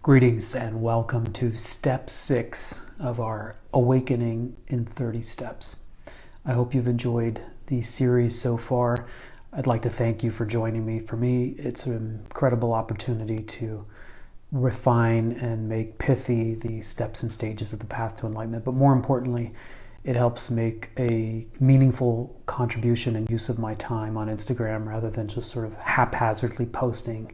Greetings and welcome to step 6 of our Awakening in 30 Steps. I hope you've enjoyed the series so far. I'd like to thank you for joining me. For me, it's an incredible opportunity to refine and make pithy the steps and stages of the path to enlightenment. But more importantly, it helps make a meaningful contribution and use of my time on Instagram rather than just sort of haphazardly posting.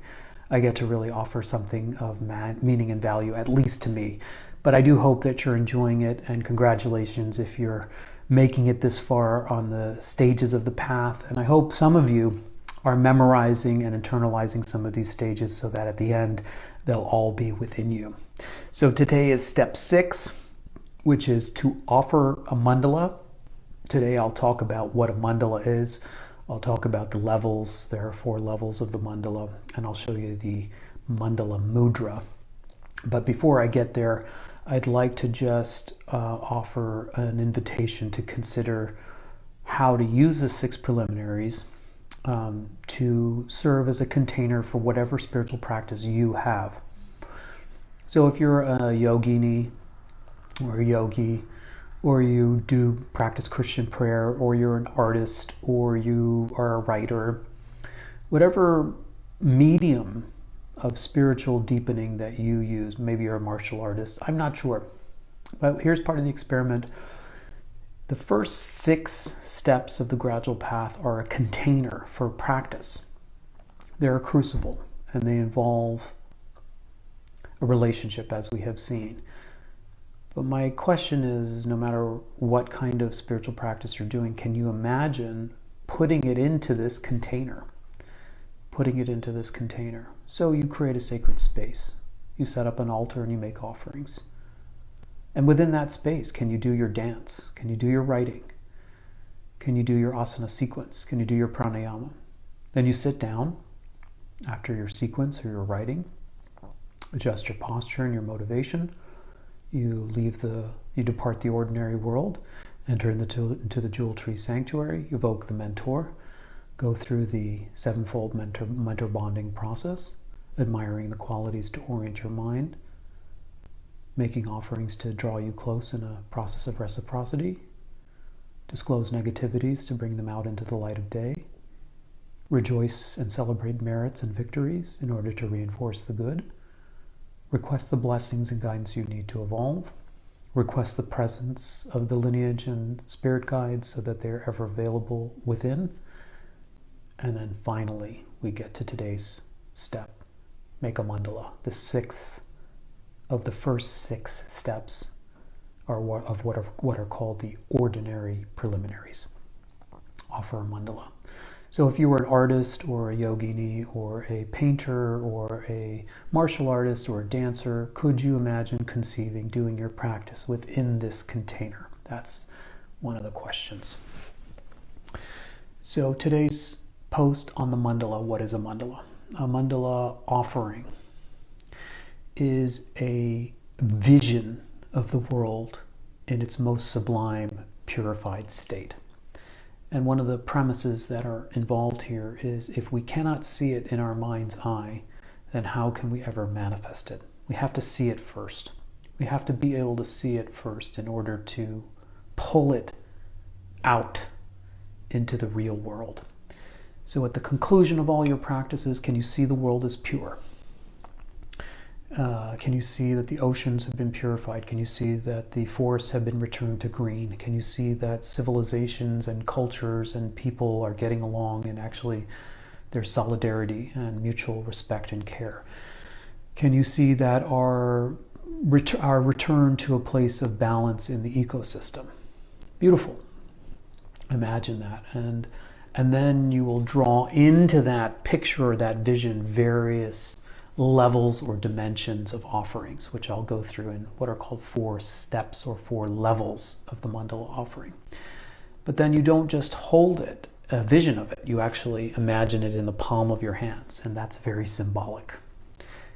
I get to really offer something of meaning and value, at least to me. But I do hope that you're enjoying it, and congratulations if you're making it this far on the stages of the path. And I hope some of you are memorizing and internalizing some of these stages so that at the end, they'll all be within you. So today is step 6, which is to offer a mandala. Today I'll talk about what a mandala is. I'll talk about the levels. There are 4 levels of the mandala, and I'll show you the mandala mudra. But before I get there, I'd like to just offer an invitation to consider how to use the 6 preliminaries to serve as a container for whatever spiritual practice you have. So if you're a yogini or a yogi, or you do practice Christian prayer, or you're an artist, or you are a writer, whatever medium of spiritual deepening that you use, maybe you're a martial artist, I'm not sure. But here's part of the experiment. The first 6 steps of the gradual path are a container for practice. They're a crucible, and they involve a relationship, as we have seen. But my question is, no matter what kind of spiritual practice you're doing, can you imagine putting it into this container? Putting it into this container. So you create a sacred space. You set up an altar and you make offerings. And within that space, can you do your dance? Can you do your writing? Can you do your asana sequence? Can you do your pranayama? Then you sit down after your sequence or your writing, adjust your posture and your motivation. You depart the ordinary world, enter into the Jewel Tree Sanctuary, evoke the mentor, go through the 7-fold mentor bonding process, admiring the qualities to orient your mind, making offerings to draw you close in a process of reciprocity, disclose negativities to bring them out into the light of day, rejoice and celebrate merits and victories in order to reinforce the good, request the blessings and guidance you need to evolve. Request the presence of the lineage and spirit guides so that they're ever available within. And then finally, we get to today's step. Make a mandala. The 6th of the first 6 steps are what are called the ordinary preliminaries. Offer a mandala. So if you were an artist or a yogini or a painter or a martial artist or a dancer, could you imagine conceiving doing your practice within this container? That's one of the questions. So today's post on the mandala, what is a mandala? A mandala offering is a vision of the world in its most sublime, purified state. And one of the premises that are involved here is if we cannot see it in our mind's eye, then how can we ever manifest it? We have to see it first. We have to be able to see it first in order to pull it out into the real world. So at the conclusion of all your practices, can you see the world as pure? Can you see that the oceans have been purified? Can you see that the forests have been returned to green? Can you see that civilizations and cultures and people are getting along and actually there's solidarity and mutual respect and care? Can you see that our return to a place of balance in the ecosystem? Beautiful. Imagine that. And then you will draw into that picture or that vision various levels or dimensions of offerings, which I'll go through in what are called 4 steps or 4 levels of the mandala offering. But then you don't just hold it, a vision of it, you actually imagine it in the palm of your hands, and that's very symbolic.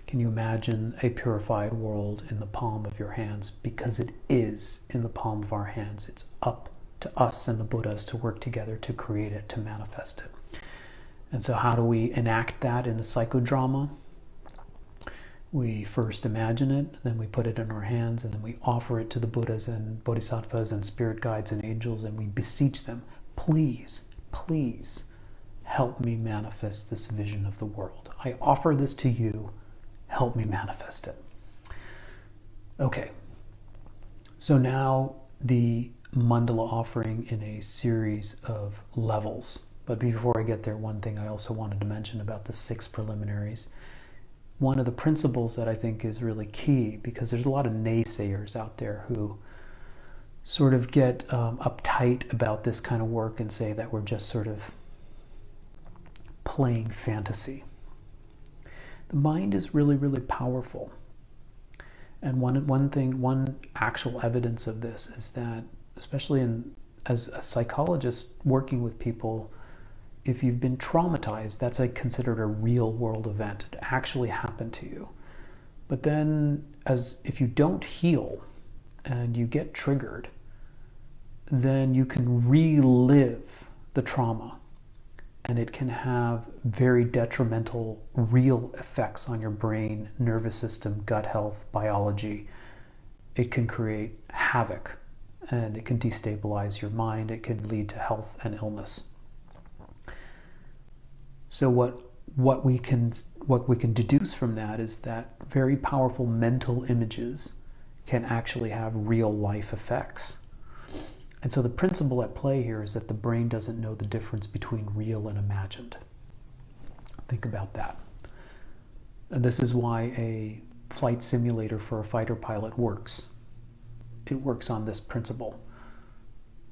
Can you imagine a purified world in the palm of your hands? Because it is in the palm of our hands. It's up to us and the Buddhas to work together to create it, to manifest it. And so how do we enact that in the psychodrama? We first imagine it, then we put it in our hands, and then we offer it to the Buddhas and Bodhisattvas and spirit guides and angels, and we beseech them, please, please help me manifest this vision of the world. I offer this to you, help me manifest it. Okay, so now the Mandala Offering in a series of levels. But before I get there, one thing I also wanted to mention about the 6 preliminaries. One of the principles that I think is really key, because there's a lot of naysayers out there who sort of get uptight about this kind of work and say that we're just sort of playing fantasy. The mind is really, really powerful. And one actual evidence of this is that, especially as a psychologist working with people, if you've been traumatized, that's considered a real world event. It actually happened to you. But then if you don't heal and you get triggered, then you can relive the trauma, and it can have very detrimental real effects on your brain, nervous system, gut health, biology. It can create havoc, and it can destabilize your mind. It can lead to health and illness. So what we can deduce from that is that very powerful mental images can actually have real life effects. And so the principle at play here is that the brain doesn't know the difference between real and imagined. Think about that. And this is why a flight simulator for a fighter pilot works. It works on this principle.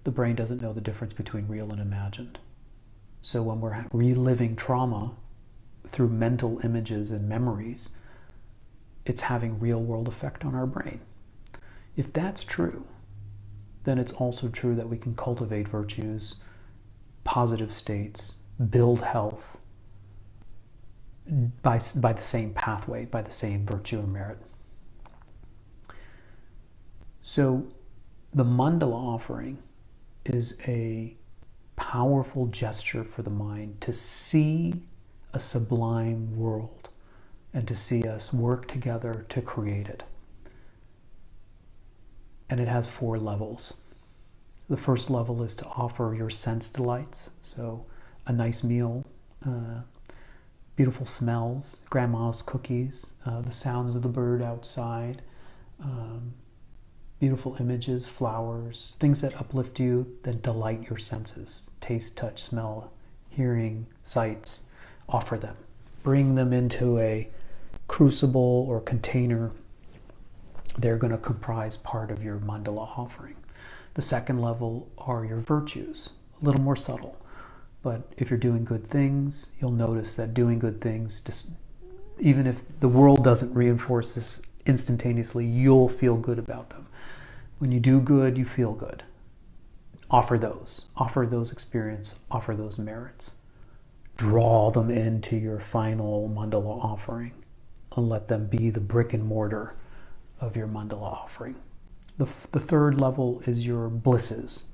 The brain doesn't know the difference between real and imagined. So when we're reliving trauma through mental images and memories, it's having real world effect on our brain. If that's true, then it's also true that we can cultivate virtues, positive states, build health by the same pathway, by the same virtue and merit. So the Mandala Offering is a powerful gesture for the mind to see a sublime world and to see us work together to create it. And it has 4 levels. The first level is to offer your sense delights. So a nice meal, beautiful smells, grandma's cookies, the sounds of the bird outside, beautiful images, flowers, things that uplift you, that delight your senses. Taste, touch, smell, hearing, sights. Offer them. Bring them into a crucible or container. They're going to comprise part of your Mandala Offering. The second level are your virtues, a little more subtle. But if you're doing good things, you'll notice that doing good things, just, even if the world doesn't reinforce this instantaneously, you'll feel good about them. When you do good, you feel good. Offer those experience, offer those merits. Draw them into your final Mandala Offering and let them be the brick and mortar of your Mandala Offering. The third level is your blisses.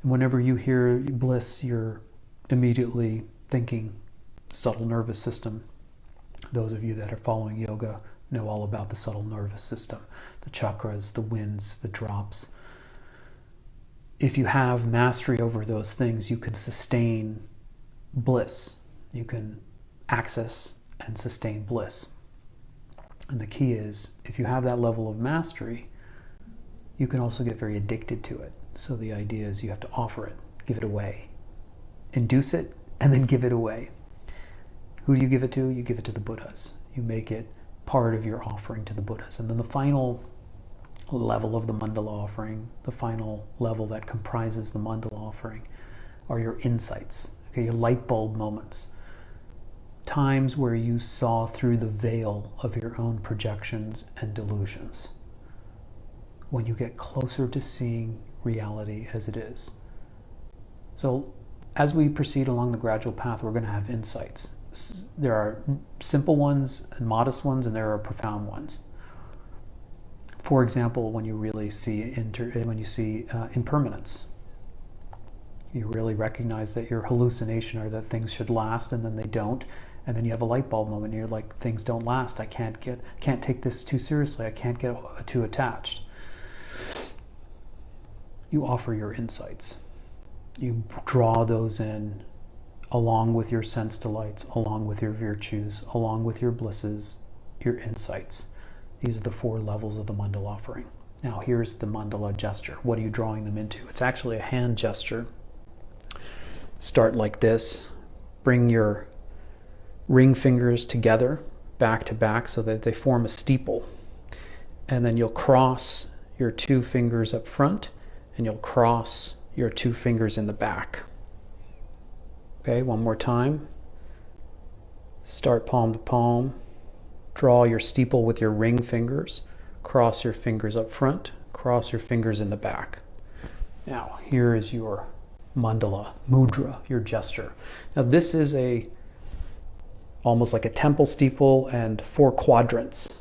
And whenever you hear bliss, you're immediately thinking subtle nervous system. Those of you that are following yoga know all about the subtle nervous system, the chakras, the winds, the drops. If you have mastery over those things, you can sustain bliss. You can access and sustain bliss. And the key is, if you have that level of mastery, you can also get very addicted to it. So the idea is you have to offer it, give it away. Induce it, and then give it away. Who do you give it to? You give it to the Buddhas. You make it part of your offering to the Buddhas. And then the final level of the Mandala Offering, the final level that comprises the Mandala Offering, are your insights, okay, your light bulb moments. Times where you saw through the veil of your own projections and delusions. When you get closer to seeing reality as it is. So as we proceed along the gradual path, we're going to have insights. There are simple ones and modest ones, and there are profound ones. For example, when you really see impermanence, you really recognize that your hallucination are that things should last and then they don't, And then you have a light bulb moment. You're like, things don't last. I can't take this too seriously. I can't get too attached. You offer your insights. You draw those in along with your sense delights, along with your virtues, along with your blisses, your insights. These are the 4 levels of the Mandala Offering. Now here's the mandala gesture. What are you drawing them into? It's actually a hand gesture. Start like this. Bring your ring fingers together, back to back, so that they form a steeple. And then you'll cross your 2 fingers up front, and you'll cross your 2 fingers in the back. Okay, one more time. Start palm to palm. Draw your steeple with your ring fingers. Cross your fingers up front. Cross your fingers in the back. Now, here is your mandala, mudra, your gesture. Now, this is almost like a temple steeple and 4 quadrants.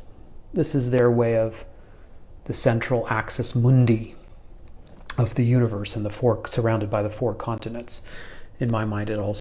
This is their way of the central axis mundi of the universe and surrounded by the 4 continents. In my mind, it also